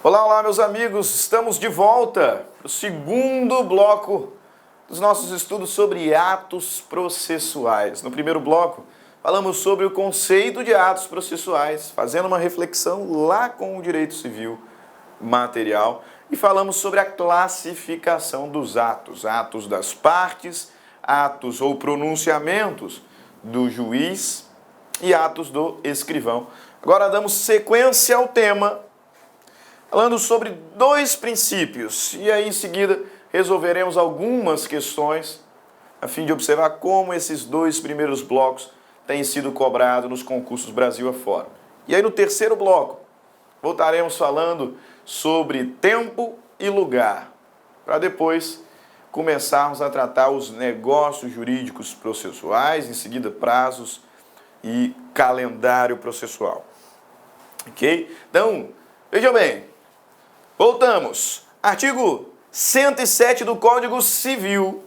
Olá, olá, meus amigos, estamos de volta para o segundo bloco dos nossos estudos sobre atos processuais. No primeiro bloco, falamos sobre o conceito de atos processuais, fazendo uma reflexão lá com o direito civil material, e falamos sobre a classificação dos atos, atos das partes, atos ou pronunciamentos do juiz e atos do escrivão. Agora damos sequência ao tema, falando sobre dois princípios, e aí em seguida resolveremos algumas questões a fim de observar como esses dois primeiros blocos têm sido cobrados nos concursos Brasil afora. E aí no terceiro bloco voltaremos falando sobre tempo e lugar, para depois começarmos a tratar os negócios jurídicos processuais, em seguida prazos e calendário processual. Ok? Então, vejam bem. Voltamos. Artigo 107 do Código Civil.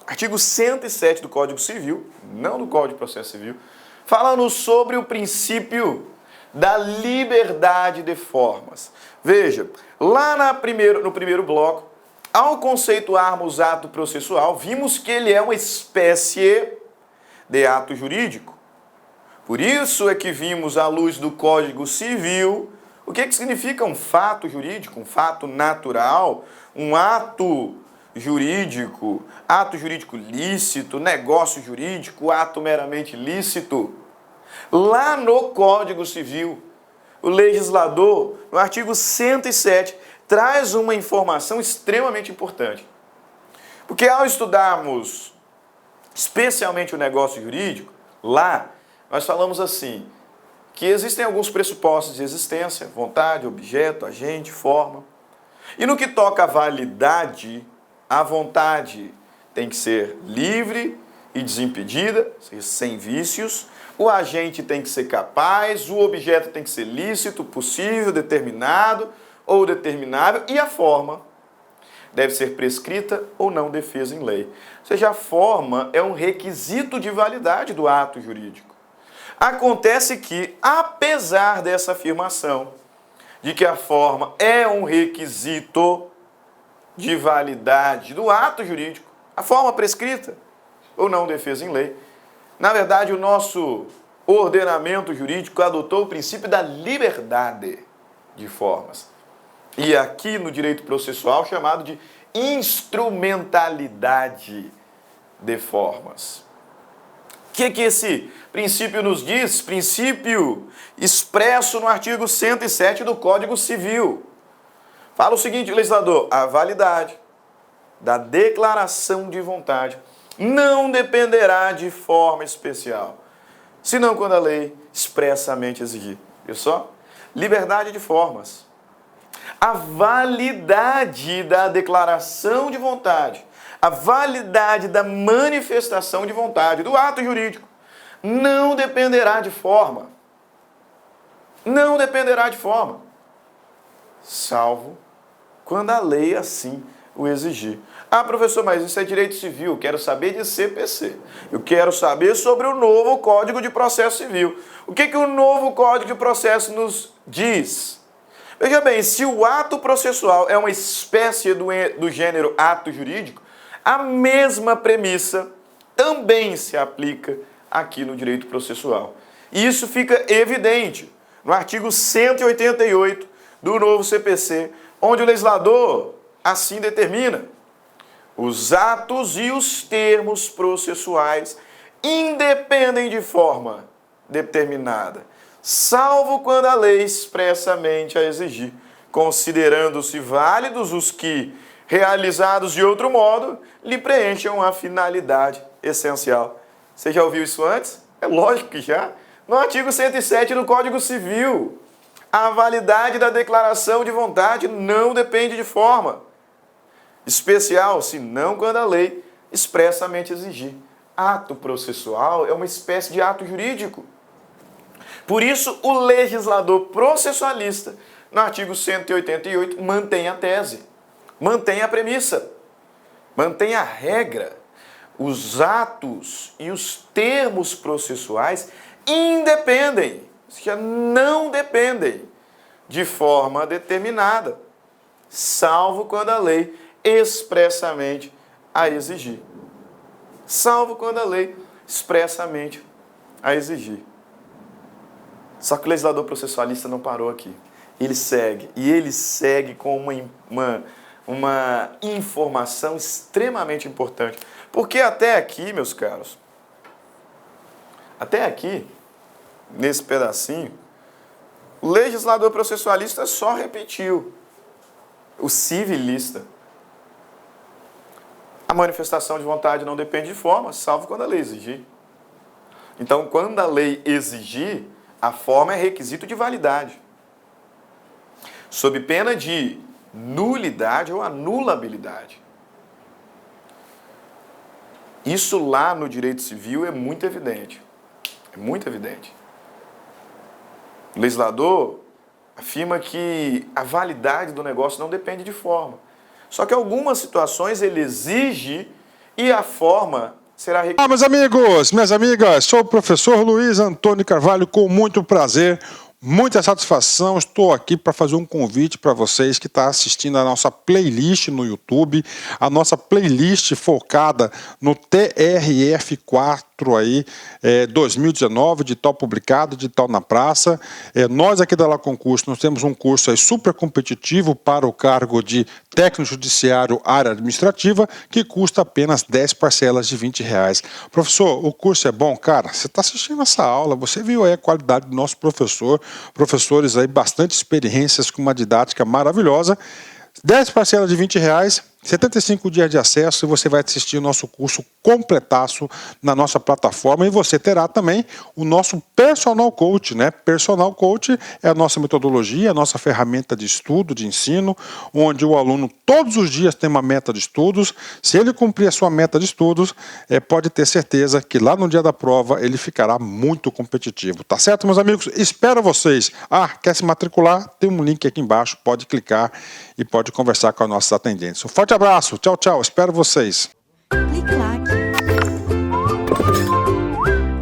Artigo 107 do Código Civil, não do Código de Processo Civil, falando sobre o princípio da liberdade de formas. Veja, lá no primeiro bloco, ao conceituarmos ato processual, vimos que ele é uma espécie de ato jurídico. Por isso é que vimos, à luz do Código Civil, o que significa um fato jurídico, um fato natural, um ato jurídico lícito, negócio jurídico, ato meramente lícito. Lá no Código Civil, o legislador, no artigo 107, traz uma informação extremamente importante. Porque ao estudarmos especialmente o negócio jurídico, lá nós falamos assim, que existem alguns pressupostos de existência, vontade, objeto, agente, forma. E no que toca à validade, a vontade tem que ser livre e desimpedida, sem vícios. O agente tem que ser capaz, o objeto tem que ser lícito, possível, determinado ou determinável. E a forma deve ser prescrita ou não defesa em lei. Ou seja, a forma é um requisito de validade do ato jurídico. Acontece que, apesar dessa afirmação de que a forma é um requisito de validade do ato jurídico, a forma prescrita ou não defesa em lei, na verdade o nosso ordenamento jurídico adotou o princípio da liberdade de formas. E aqui no direito processual chamado de instrumentalidade de formas. O que esse princípio nos diz? Princípio expresso no artigo 107 do Código Civil. Fala o seguinte, legislador, a validade da declaração de vontade não dependerá de forma especial, senão quando a lei expressamente exigir. Viu só? Liberdade de formas. A validade da declaração de vontade, a validade da manifestação de vontade, do ato jurídico, não dependerá de forma. Não dependerá de forma, salvo quando a lei assim o exigir. Ah, professor, mas isso é direito civil, quero saber de CPC. Eu quero saber sobre o novo Código de Processo Civil. O que o novo Código de Processo nos diz? Veja bem, se o ato processual é uma espécie do gênero ato jurídico, a mesma premissa também se aplica aqui no direito processual. E isso fica evidente no artigo 188 do novo CPC, onde o legislador assim determina: os atos e os termos processuais independem de forma determinada, salvo quando a lei expressamente a exigir, considerando-se válidos os que, realizados de outro modo, lhe preencham a finalidade essencial. Você já ouviu isso antes? É lógico que já. No artigo 107 do Código Civil, a validade da declaração de vontade não depende de forma especial, senão quando a lei expressamente exigir. Ato processual é uma espécie de ato jurídico. Por isso, o legislador processualista, no artigo 188, mantém a tese, mantém a premissa, mantém a regra. Os atos e os termos processuais independem, ou seja, não dependem de forma determinada, salvo quando a lei expressamente a exigir. Salvo quando a lei expressamente a exigir. Só que o legislador processualista não parou aqui. Ele segue com uma informação extremamente importante. Porque até aqui, meus caros, até aqui, nesse pedacinho, o legislador processualista só repetiu o civilista. A manifestação de vontade não depende de forma, salvo quando a lei exigir. Então, quando a lei exigir, a forma é requisito de validade, sob pena de nulidade ou anulabilidade. Isso lá no direito civil é muito evidente. É muito evidente. O legislador afirma que a validade do negócio não depende de forma. Só que em algumas situações ele exige e a forma será... Meus amigos, minhas amigas, sou o professor Luiz Antônio Carvalho, com muito prazer, muita satisfação. Estou aqui para fazer um convite para vocês que estão assistindo a nossa playlist no YouTube, a nossa playlist focada no TRF4 aí, 2019, de tal publicado, de tal na praça. Nós aqui da La Concurso, nós temos um curso aí super competitivo para o cargo de técnico judiciário área administrativa, que custa apenas 10 parcelas de R$20. Professor, o curso é bom? Cara, você está assistindo essa aula, você viu aí a qualidade do nosso professor, professores aí bastante experiências com uma didática maravilhosa. 10 parcelas de R$20, 75 dias de acesso, e você vai assistir o nosso curso completaço na nossa plataforma, e você terá também o nosso Personal Coach, né? Personal Coach é a nossa metodologia, a nossa ferramenta de estudo, de ensino, onde o aluno todos os dias tem uma meta de estudos. Se ele cumprir a sua meta de estudos, pode ter certeza que lá no dia da prova ele ficará muito competitivo, tá certo, meus amigos? Espero vocês. Quer se matricular? Tem um link aqui embaixo, pode clicar e pode conversar com as nossas atendentes. Um forte abraço, tchau, tchau, espero vocês.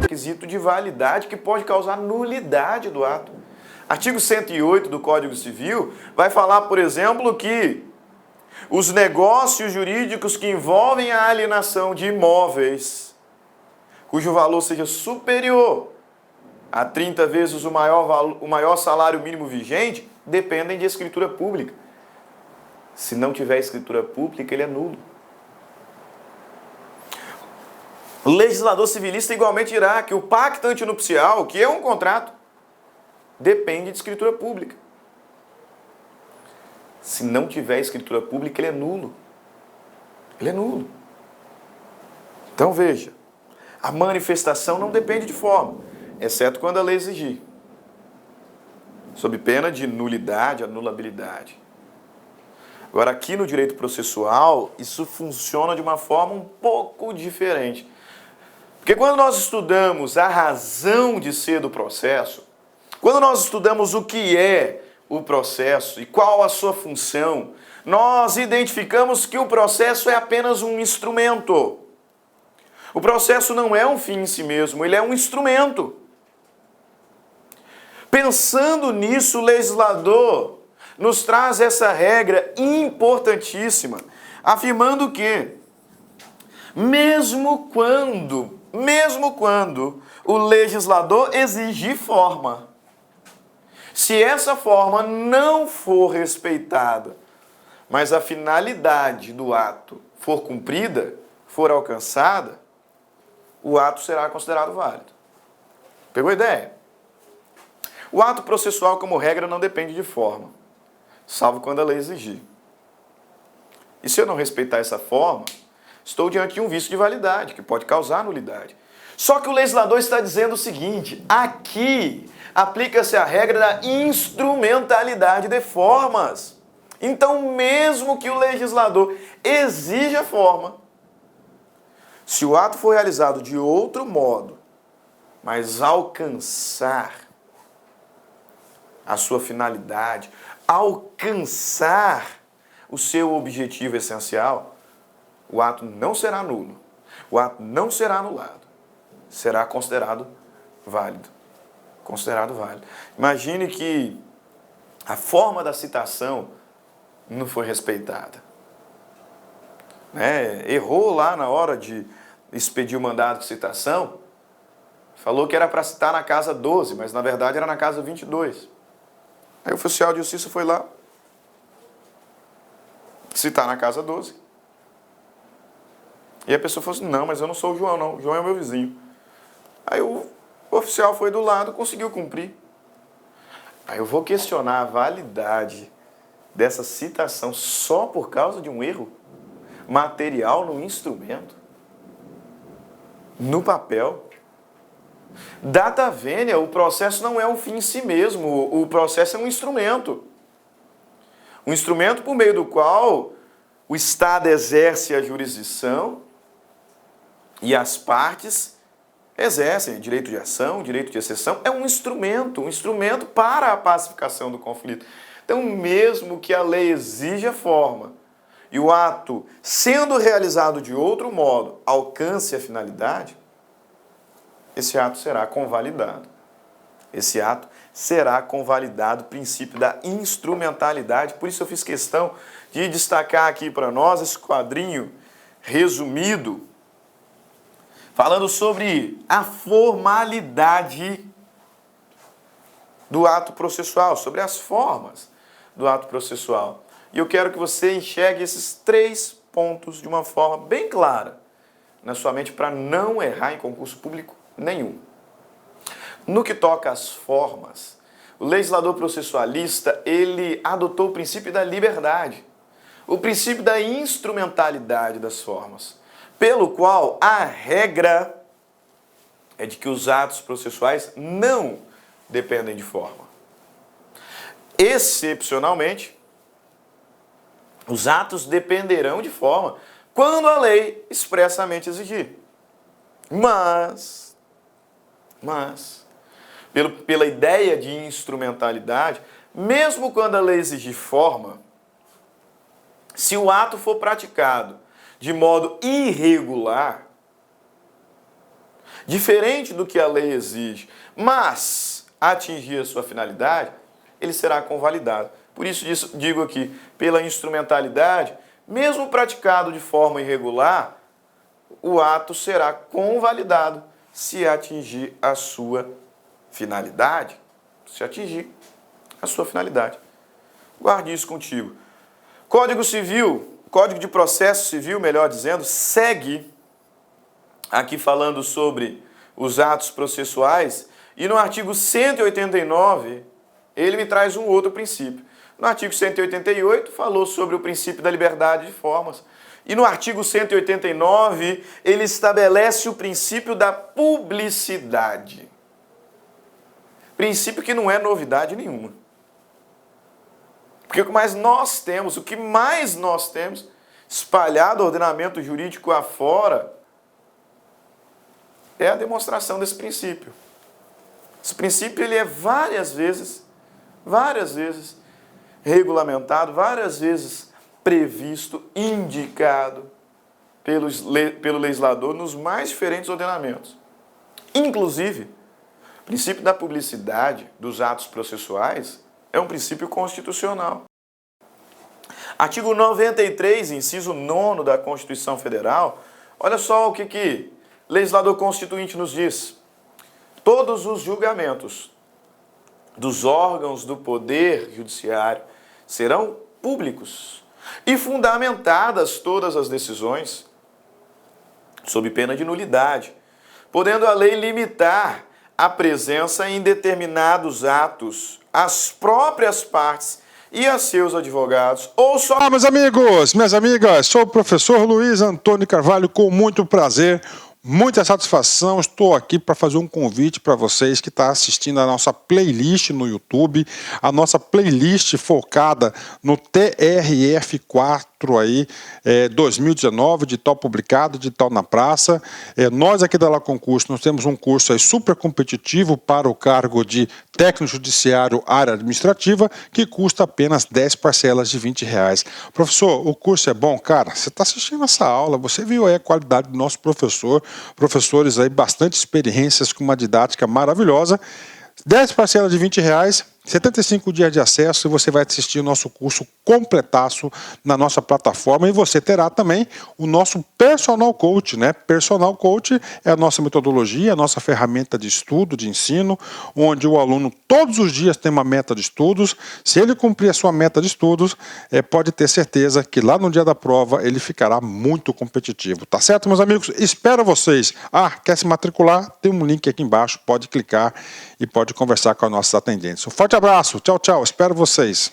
Requisito de validade que pode causar nulidade do ato. Artigo 108 do Código Civil vai falar, por exemplo, que os negócios jurídicos que envolvem a alienação de imóveis, cujo valor seja superior a 30 vezes o maior salário mínimo vigente, dependem de escritura pública. Se não tiver escritura pública, ele é nulo. O legislador civilista igualmente dirá que o pacto antinupcial, que é um contrato, depende de escritura pública. Se não tiver escritura pública, ele é nulo. Ele é nulo. Então veja, a manifestação não depende de forma, exceto quando a lei exigir, sob pena de nulidade, anulabilidade. Agora, aqui no direito processual, isso funciona de uma forma um pouco diferente. Porque quando nós estudamos a razão de ser do processo, quando nós estudamos o que é o processo e qual a sua função, nós identificamos que o processo é apenas um instrumento. O processo não é um fim em si mesmo, ele é um instrumento. Pensando nisso, o legislador nos traz essa regra importantíssima, afirmando que, mesmo quando o legislador exigir forma, se essa forma não for respeitada, mas a finalidade do ato for cumprida, for alcançada, o ato será considerado válido. Pegou a ideia? O ato processual, como regra, não depende de forma, salvo quando a lei exigir. E se eu não respeitar essa forma, estou diante de um vício de validade, que pode causar nulidade. Só que o legislador está dizendo o seguinte: aqui aplica-se a regra da instrumentalidade de formas. Então, mesmo que o legislador exija forma, se o ato for realizado de outro modo, mas alcançar a sua finalidade, alcançar o seu objetivo essencial, o ato não será nulo, o ato não será anulado, será considerado válido. Considerado válido. Imagine que a forma da citação não foi respeitada. Errou lá na hora de expedir o mandado de citação, falou que era para citar na casa 12, mas na verdade era na casa 22. Aí o oficial de justiça foi lá citar na casa 12. E a pessoa falou assim, não, mas eu não sou o João não, o João é o meu vizinho. Aí o oficial foi do lado, conseguiu cumprir. Aí eu vou questionar a validade dessa citação só por causa de um erro material no instrumento, no papel. Data vênia, o processo não é um fim em si mesmo, o processo é um instrumento. Um instrumento por meio do qual o Estado exerce a jurisdição e as partes exercem direito de ação, direito de exceção. É um instrumento para a pacificação do conflito. Então, mesmo que a lei exija forma e o ato, sendo realizado de outro modo, alcance a finalidade, esse ato será convalidado. Esse ato será convalidado o princípio da instrumentalidade. Por isso eu fiz questão de destacar aqui para nós esse quadrinho resumido, falando sobre a formalidade do ato processual, sobre as formas do ato processual. E eu quero que você enxergue esses 3 pontos de uma forma bem clara na sua mente para não errar em concurso público nenhum. No que toca às formas, o legislador processualista, ele adotou o princípio da liberdade, o princípio da instrumentalidade das formas, pelo qual a regra é de que os atos processuais não dependem de forma. Excepcionalmente, os atos dependerão de forma quando a lei expressamente exigir. Mas pela ideia de instrumentalidade, mesmo quando a lei exigir forma, se o ato for praticado de modo irregular, diferente do que a lei exige, mas atingir a sua finalidade, ele será convalidado. Por isso digo aqui, pela instrumentalidade, mesmo praticado de forma irregular, o ato será convalidado se atingir a sua finalidade. Se atingir a sua finalidade. Guarde isso contigo. Código Civil, Código de Processo Civil, melhor dizendo, segue aqui falando sobre os atos processuais, e no artigo 189, ele me traz um outro princípio. No artigo 188, falou sobre o princípio da liberdade de formas. E no artigo 189, ele estabelece o princípio da publicidade. Princípio que não é novidade nenhuma. Porque o que mais nós temos, espalhado o ordenamento jurídico afora, é a demonstração desse princípio. Esse princípio ele é várias vezes regulamentado, várias vezes previsto, indicado pelo legislador nos mais diferentes ordenamentos. Inclusive, o princípio da publicidade dos atos processuais é um princípio constitucional. Artigo 93, inciso 9 da Constituição Federal, olha só o que o legislador constituinte nos diz. Todos os julgamentos dos órgãos do Poder Judiciário serão públicos e fundamentadas todas as decisões sob pena de nulidade, podendo a lei limitar a presença em determinados atos às próprias partes e a seus advogados, ou só... Meus amigos, minhas amigas, sou o professor Luiz Antônio Carvalho, com muito prazer, muita satisfação, estou aqui para fazer um convite para vocês que estão assistindo a nossa playlist no YouTube, a nossa playlist focada no TRF4 aí, 2019, de tal publicado, de tal na praça. Nós aqui da La Concurso, nós temos um curso aí super competitivo para o cargo de técnico judiciário área administrativa, que custa apenas 10 parcelas de R$20. Professor, o curso é bom? Cara, você está assistindo essa aula, você viu aí a qualidade do nosso professor, professores aí, bastante experiências com uma didática maravilhosa. 10 parcelas de R$20, 75 dias de acesso e você vai assistir o nosso curso completaço na nossa plataforma e você terá também o nosso Personal Coach, né? Personal Coach é a nossa metodologia, a nossa ferramenta de estudo, de ensino, onde o aluno todos os dias tem uma meta de estudos. Se ele cumprir a sua meta de estudos, pode ter certeza que lá no dia da prova ele ficará muito competitivo. Tá certo, meus amigos? Espero vocês. Quer se matricular? Tem um link aqui embaixo, pode clicar e pode conversar com os nossos atendentes. Um forte abraço, tchau, tchau, espero vocês.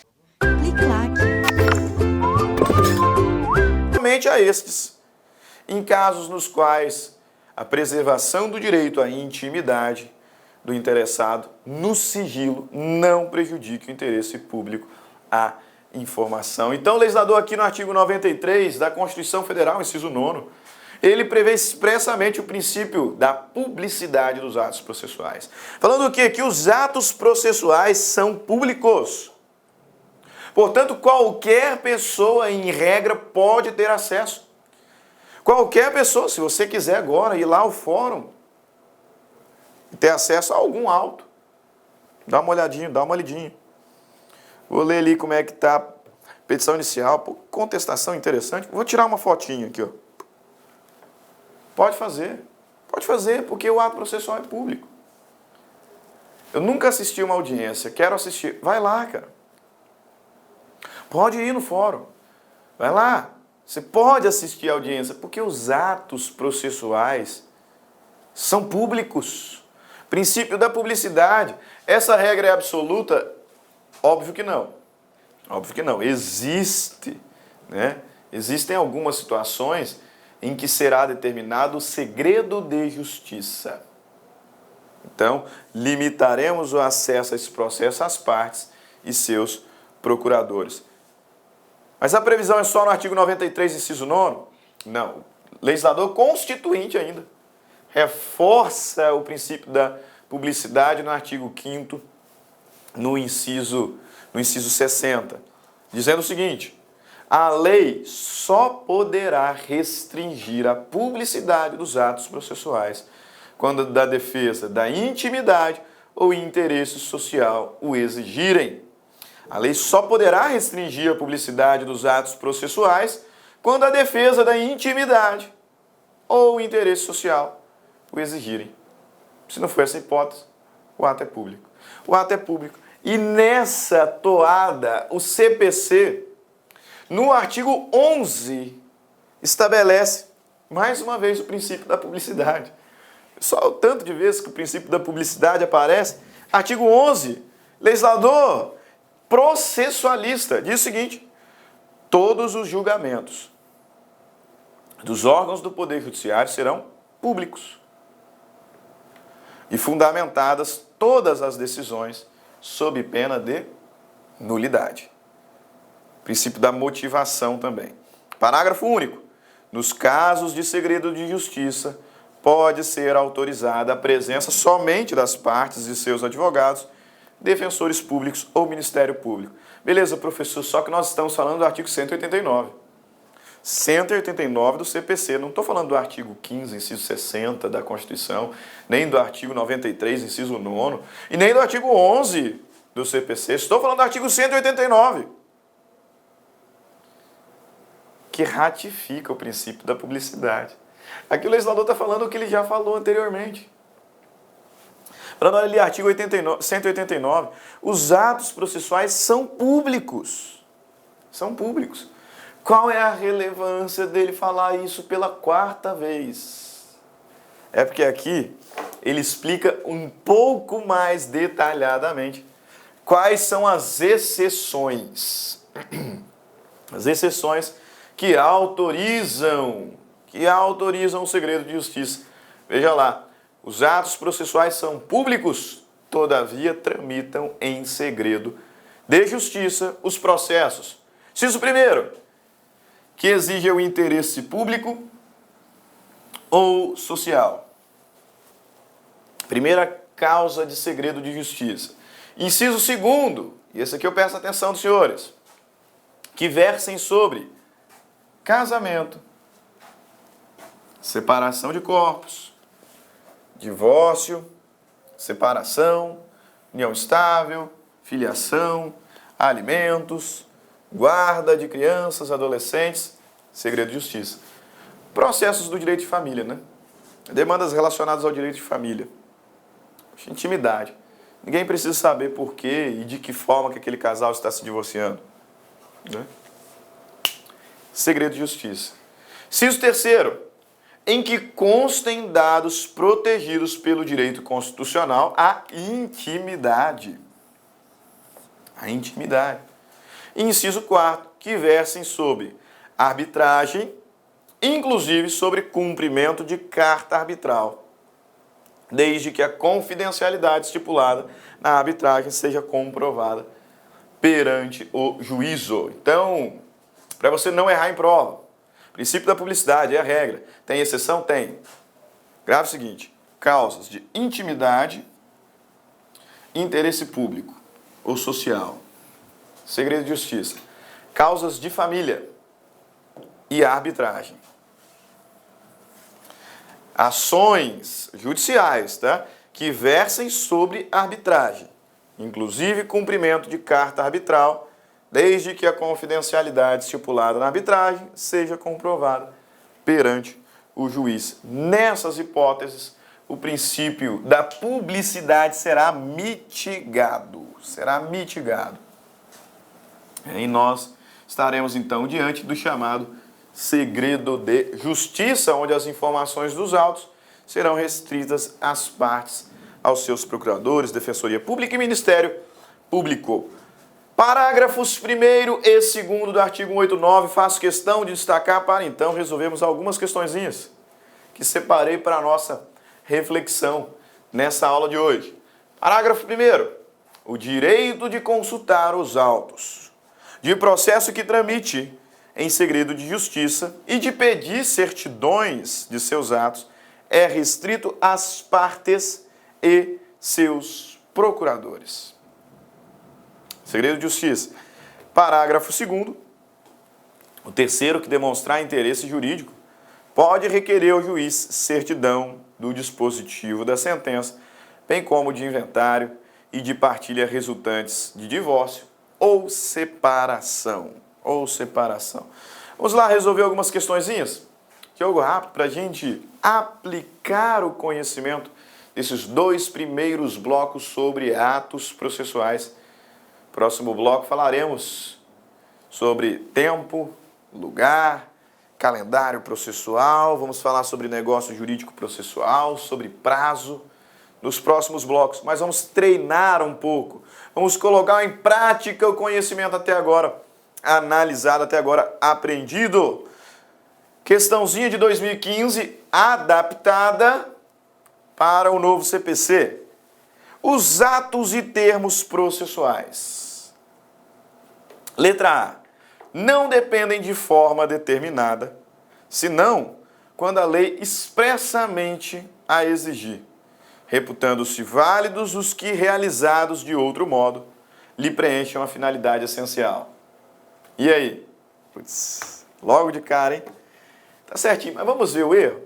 Somente a estes, em casos nos quais a preservação do direito à intimidade do interessado no sigilo não prejudique o interesse público à informação. Então, o legislador aqui no artigo 93 da Constituição Federal, inciso 9º, ele prevê expressamente o princípio da publicidade dos atos processuais. Falando o quê? Que os atos processuais são públicos. Portanto, qualquer pessoa, em regra, pode ter acesso. Qualquer pessoa, se você quiser agora ir lá ao fórum e ter acesso a algum auto, dá uma olhadinha, dá uma lidinha. Vou ler ali como é que está a petição inicial. Pô, contestação interessante. Vou tirar uma fotinha aqui, ó. Pode fazer, porque o ato processual é público. Eu nunca assisti uma audiência, quero assistir. Vai lá, cara. Pode ir no fórum. Vai lá. Você pode assistir a audiência, porque os atos processuais são públicos. Princípio da publicidade. Essa regra é absoluta? Óbvio que não. Óbvio que não. Existe, né? Existem algumas situações em que será determinado o segredo de justiça. Então, limitaremos o acesso a esse processo às partes e seus procuradores. Mas a previsão é só no artigo 93, inciso 9º? Não. O legislador constituinte ainda reforça o princípio da publicidade no artigo 5º, no inciso 60, dizendo o seguinte: a lei só poderá restringir a publicidade dos atos processuais quando da defesa da intimidade ou interesse social o exigirem. A lei só poderá restringir a publicidade dos atos processuais quando a defesa da intimidade ou interesse social o exigirem. Se não for essa hipótese, o ato é público. O ato é público. E nessa toada, o CPC, no artigo 11, estabelece, mais uma vez, o princípio da publicidade. Só o tanto de vezes que o princípio da publicidade aparece. Artigo 11, legislador processualista, diz o seguinte: todos os julgamentos dos órgãos do Poder Judiciário serão públicos e fundamentadas todas as decisões sob pena de nulidade. Princípio da motivação também. Parágrafo único. Nos casos de segredo de justiça, pode ser autorizada a presença somente das partes e seus advogados, defensores públicos ou Ministério Público. Beleza, professor, só que nós estamos falando do artigo 189. 189 do CPC. Não estou falando do artigo 15, inciso 60 da Constituição, nem do artigo 93, inciso 9, e nem do artigo 11 do CPC. Estou falando do artigo 189. Que ratifica o princípio da publicidade. Aqui o legislador está falando o que ele já falou anteriormente. Para ali, artigo 189, os atos processuais são públicos. São públicos. Qual é a relevância dele falar isso pela quarta vez? É porque aqui ele explica um pouco mais detalhadamente quais são as exceções. As exceções que autorizam o segredo de justiça. Veja lá, os atos processuais são públicos, todavia tramitam em segredo de justiça os processos. Inciso primeiro, que exige o interesse público ou social. Primeira causa de segredo de justiça. Inciso segundo, e esse aqui eu peço atenção dos senhores, que versem sobre casamento, separação de corpos, divórcio, separação, união estável, filiação, alimentos, guarda de crianças, adolescentes, segredo de justiça. Processos do direito de família, né? Demandas relacionadas ao direito de família. Intimidade. Ninguém precisa saber por quê e de que forma que aquele casal está se divorciando, né? Segredo de justiça. Inciso terceiro, em que constem dados protegidos pelo direito constitucional à intimidade. A intimidade. Inciso quarto, que versem sobre arbitragem, inclusive sobre cumprimento de carta arbitral, desde que a confidencialidade estipulada na arbitragem seja comprovada perante o juízo. Então, para você não errar em prova, princípio da publicidade é a regra. Tem exceção? Tem. Grave o seguinte: causas de intimidade, interesse público ou social, segredo de justiça, causas de família e arbitragem. Ações judiciais, tá? Que versem sobre arbitragem, inclusive cumprimento de carta arbitral, desde que a confidencialidade estipulada na arbitragem seja comprovada perante o juiz. Nessas hipóteses, o princípio da publicidade será mitigado. Será mitigado. E nós estaremos, então, diante do chamado segredo de justiça, onde as informações dos autos serão restritas às partes, aos seus procuradores, defensoria pública e Ministério Público. Parágrafos 1º e 2º do artigo 189, faço questão de destacar para então resolvermos algumas questõezinhas que separei para a nossa reflexão nessa aula de hoje. Parágrafo 1º, o direito de consultar os autos de processo que tramite em segredo de justiça e de pedir certidões de seus atos é restrito às partes e seus procuradores. Segredo de justiça. Parágrafo 2º. O terceiro que demonstrar interesse jurídico pode requerer ao juiz certidão do dispositivo da sentença, bem como de inventário e de partilha resultantes de divórcio ou separação. Vamos lá resolver algumas questõezinhas? Jogo rápido para a gente aplicar o conhecimento desses dois primeiros blocos sobre atos processuais. Próximo bloco falaremos sobre tempo, lugar, calendário processual, vamos falar sobre negócio jurídico processual, sobre prazo, nos próximos blocos. Mas vamos treinar um pouco, vamos colocar em prática o conhecimento até agora analisado, até agora aprendido. Questãozinha de 2015, adaptada para o novo CPC. Os atos e termos processuais. Letra A. Não dependem de forma determinada, senão quando a lei expressamente a exigir, reputando-se válidos os que, realizados de outro modo, lhe preencham a finalidade essencial. E aí? Putz, logo de cara, hein? Tá certinho, mas vamos ver o erro?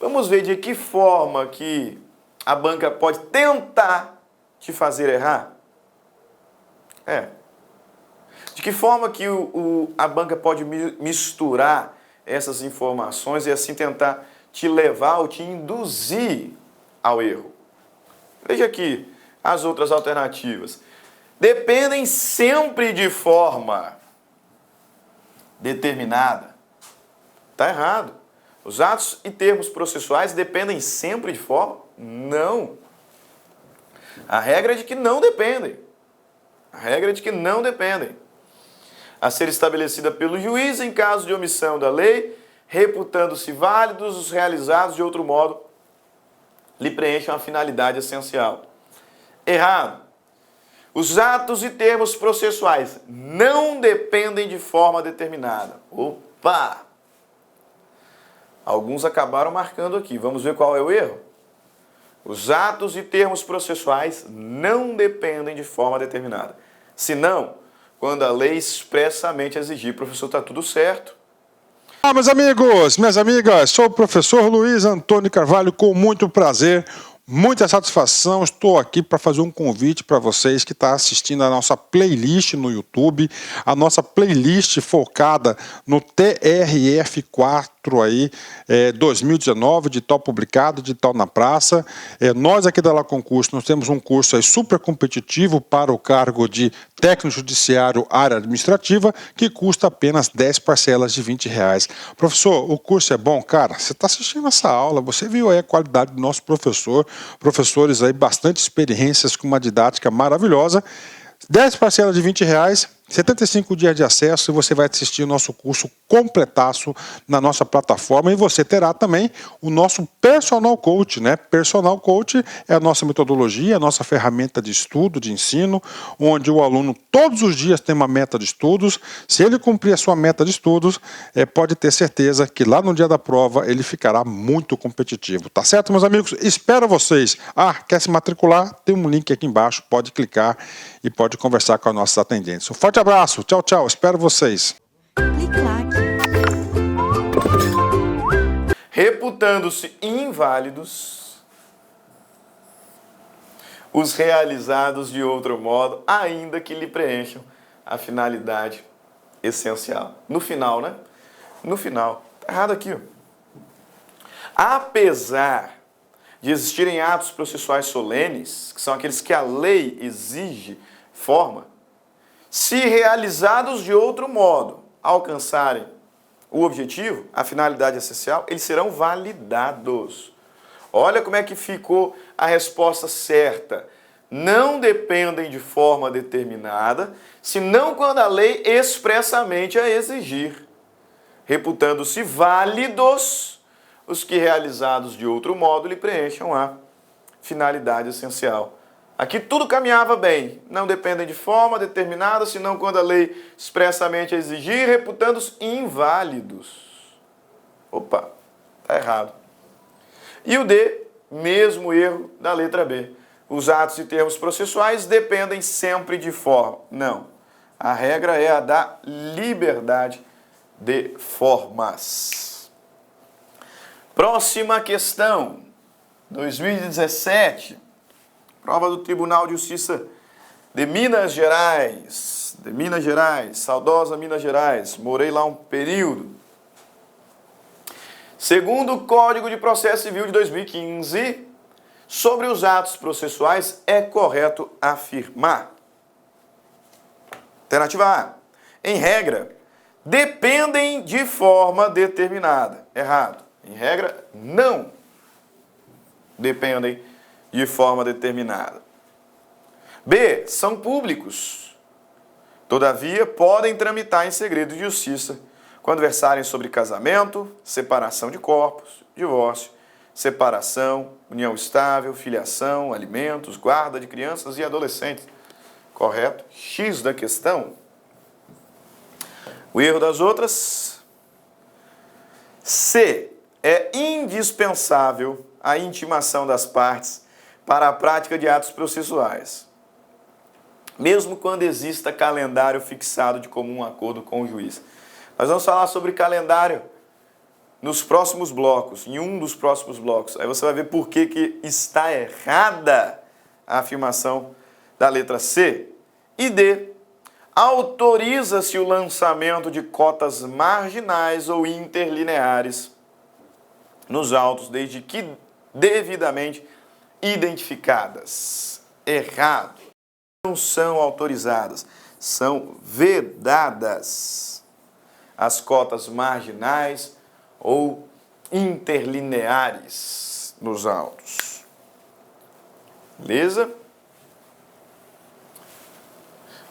Vamos ver de que forma que a banca pode tentar te fazer errar? De que forma que a banca pode misturar essas informações e assim tentar te levar ou te induzir ao erro? Veja aqui as outras alternativas. Dependem sempre de forma determinada. Está errado. Os atos e termos processuais dependem sempre de forma? Não. A regra é de que não dependem. A regra é de que não dependem. A ser estabelecida pelo juiz em caso de omissão da lei, reputando-se válidos os realizados de outro modo, lhe preencham a finalidade essencial. Errado. Os atos e termos processuais não dependem de forma determinada. Opa! Alguns acabaram marcando aqui. Vamos ver qual é o erro? Os atos e termos processuais não dependem de forma determinada. Senão, quando a lei expressamente exigir, professor, está tudo certo. Meus amigos, minhas amigas, sou o professor Luiz Antônio Carvalho, com muito prazer, muita satisfação. Estou aqui para fazer um convite para vocês que estão assistindo a nossa playlist no YouTube, a nossa playlist focada no TRF4 aí, 2019, de tal publicado, de tal na praça. Nós aqui da La Concurso, nós temos um curso aí super competitivo para o cargo de técnico judiciário área administrativa, que custa apenas 10 parcelas de R$20. Professor, o curso é bom? Cara, você está assistindo essa aula, você viu aí a qualidade do nosso professor, professores aí bastante experiências com uma didática maravilhosa. 10 parcelas de R$20, 75 dias de acesso, e você vai assistir o nosso curso completaço na nossa plataforma, e você terá também o nosso Personal Coach, né? Personal Coach é a nossa metodologia, a nossa ferramenta de estudo, de ensino, onde o aluno todos os dias tem uma meta de estudos. Se ele cumprir a sua meta de estudos, pode ter certeza que lá no dia da prova ele ficará muito competitivo. Tá certo, meus amigos? Espero vocês. Quer se matricular? Tem um link aqui embaixo, pode clicar e pode conversar com as nossas atendentes. Um forte abraço, tchau, tchau, espero vocês. Reputando-se inválidos os realizados de outro modo, ainda que lhe preencham a finalidade essencial. No final, né? No final. Tá errado aqui, ó. Apesar de existirem atos processuais solenes, que são aqueles que a lei exige forma, se realizados de outro modo alcançarem o objetivo, a finalidade essencial, eles serão validados. Olha como é que ficou a resposta certa. Não dependem de forma determinada, senão quando a lei expressamente a exigir, reputando-se válidos os que realizados de outro modo lhe preencham a finalidade essencial. Aqui tudo caminhava bem, não dependem de forma determinada, senão quando a lei expressamente a exigir, reputando-os inválidos. Opa, está errado. E o D, mesmo erro da letra B. Os atos e termos processuais dependem sempre de forma. Não, a regra é a da liberdade de formas. Próxima questão, 2017. Prova do Tribunal de Justiça de Minas Gerais. Saudosa Minas Gerais. Morei lá um período. Segundo o Código de Processo Civil de 2015, sobre os atos processuais é correto afirmar. Alternativa A. Em regra, dependem de forma determinada. Errado. Em regra, não dependem de forma determinada. B. São públicos. Todavia, podem tramitar em segredo de justiça quando versarem sobre casamento, separação de corpos, divórcio, separação, união estável, filiação, alimentos, guarda de crianças e adolescentes. Correto? X da questão. O erro das outras. C. É indispensável a intimação das partes para a prática de atos processuais, mesmo quando exista calendário fixado de comum acordo com o juiz. Nós vamos falar sobre calendário nos próximos blocos, em um dos próximos blocos. Aí você vai ver por que está errada a afirmação da letra C. E D. Autoriza-se o lançamento de cotas marginais ou interlineares nos autos, desde que devidamente identificadas. Errado. Não são autorizadas, são vedadas as cotas marginais ou interlineares nos autos. Beleza?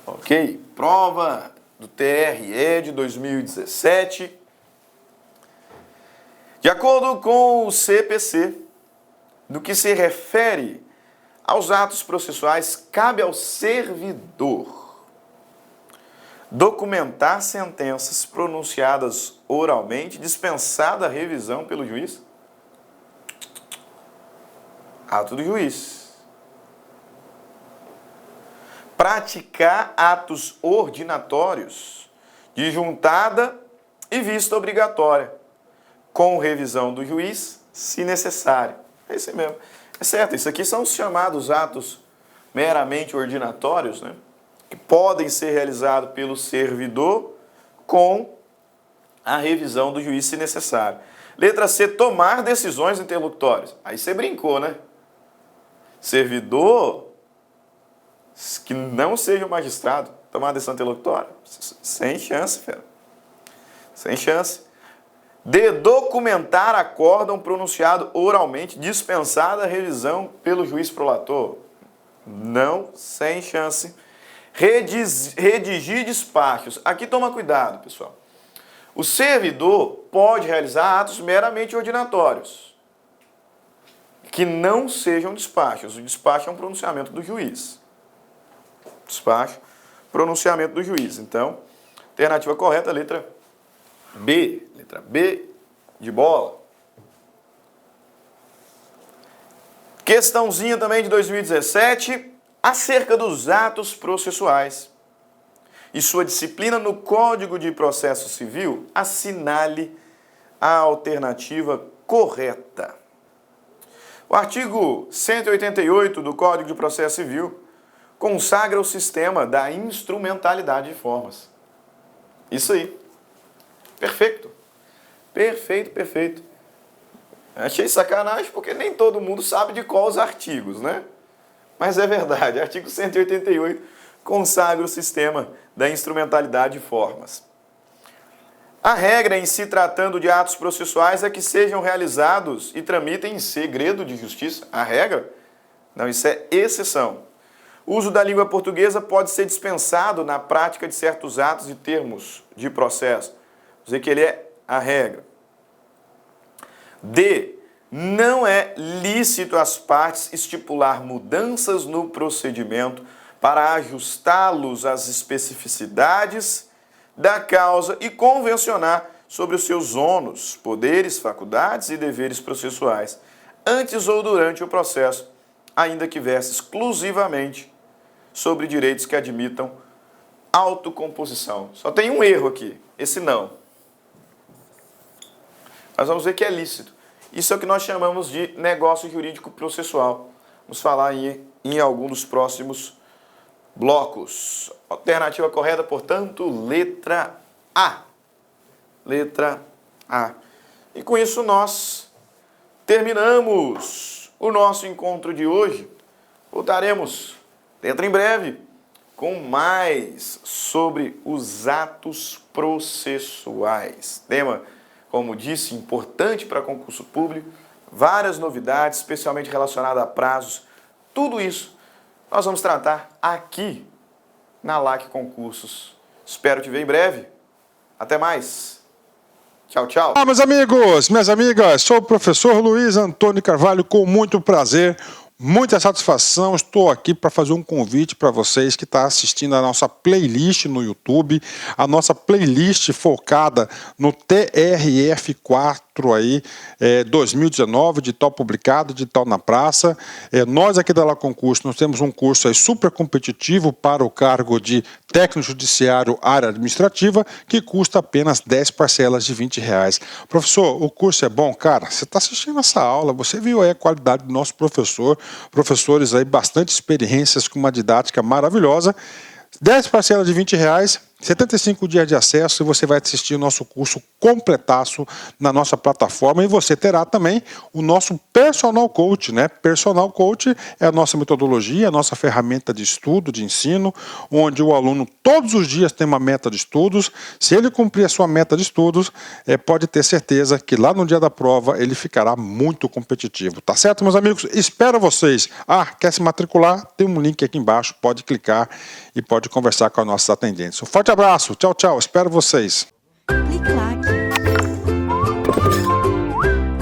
Ok. Prova do TRE de 2017. De acordo com o CPC, no que se refere aos atos processuais, cabe ao servidor documentar sentenças pronunciadas oralmente, dispensada a revisão pelo juiz. Ato do juiz. Praticar atos ordinatórios de juntada e vista obrigatória, com revisão do juiz, se necessário. É isso aí mesmo. É certo, isso aqui são os chamados atos meramente ordinatórios, né? Que podem ser realizados pelo servidor com a revisão do juiz se necessário. Letra C, tomar decisões interlocutórias. Aí você brincou, né? Servidor que não seja o magistrado tomar decisão interlocutória? Sem chance, fera. Sem chance. D, documentar acórdão pronunciado oralmente, dispensada a revisão pelo juiz prolator. Não, sem chance. Redigir despachos. Aqui toma cuidado, pessoal. O servidor pode realizar atos meramente ordinatórios, que não sejam despachos. O despacho é um pronunciamento do juiz. Despacho, pronunciamento do juiz. Então, alternativa correta, letra B. Letra B de bola. Questãozinha também de 2017, acerca dos atos processuais e sua disciplina no Código de Processo Civil, assinale a alternativa correta. O artigo 188 do Código de Processo Civil consagra o sistema da instrumentalidade de formas. Isso aí. Perfeito. Perfeito, perfeito. Achei sacanagem porque nem todo mundo sabe de qual os artigos, né? Mas é verdade. Artigo 188 consagra o sistema da instrumentalidade de formas. A regra em se tratando de atos processuais é que sejam realizados e tramitem em segredo de justiça. A regra? Não, isso é exceção. O uso da língua portuguesa pode ser dispensado na prática de certos atos e termos de processo. Vou dizer que ele é a regra. D. Não é lícito às partes estipular mudanças no procedimento para ajustá-los às especificidades da causa e convencionar sobre os seus ônus, poderes, faculdades e deveres processuais, antes ou durante o processo, ainda que verse exclusivamente sobre direitos que admitam autocomposição. Só tem um erro aqui, esse não. Nós vamos ver que é lícito. Isso é o que nós chamamos de negócio jurídico processual. Vamos falar em algum dos próximos blocos. Alternativa correta, portanto, letra A. Letra A. E com isso nós terminamos o nosso encontro de hoje. Voltaremos dentro em breve com mais sobre os atos processuais. Tema, como disse, importante para concurso público, várias novidades, especialmente relacionadas a prazos. Tudo isso nós vamos tratar aqui na LAC Concursos. Espero te ver em breve. Até mais. Tchau, tchau. Olá, meus amigos, minhas amigas. Sou o professor Luiz Antônio Carvalho, com muito prazer, muita satisfação. Estou aqui para fazer um convite para vocês que estão assistindo a nossa playlist no YouTube, a nossa playlist focada no TRF4 aí, 2019, de tal publicado, de tal na praça. Nós aqui da LAC Concurso, nós temos um curso aí super competitivo para o cargo de técnico judiciário área administrativa, que custa apenas 10 parcelas de R$20. Professor, o curso é bom? Cara, você está assistindo essa aula, você viu aí a qualidade do nosso professor, professores aí bastante experiências com uma didática maravilhosa. 10 parcelas de R$20, 75 dias de acesso, e você vai assistir o nosso curso completaço na nossa plataforma, e você terá também o nosso Personal Coach, né? Personal Coach é a nossa metodologia, a nossa ferramenta de estudo, de ensino, onde o aluno todos os dias tem uma meta de estudos. Se ele cumprir a sua meta de estudos, pode ter certeza que lá no dia da prova ele ficará muito competitivo, tá certo, meus amigos? Espero vocês. Quer se matricular? Tem um link aqui embaixo, pode clicar e pode conversar com as nossas atendentes. Um forte abraço, tchau, tchau, espero vocês. Clique lá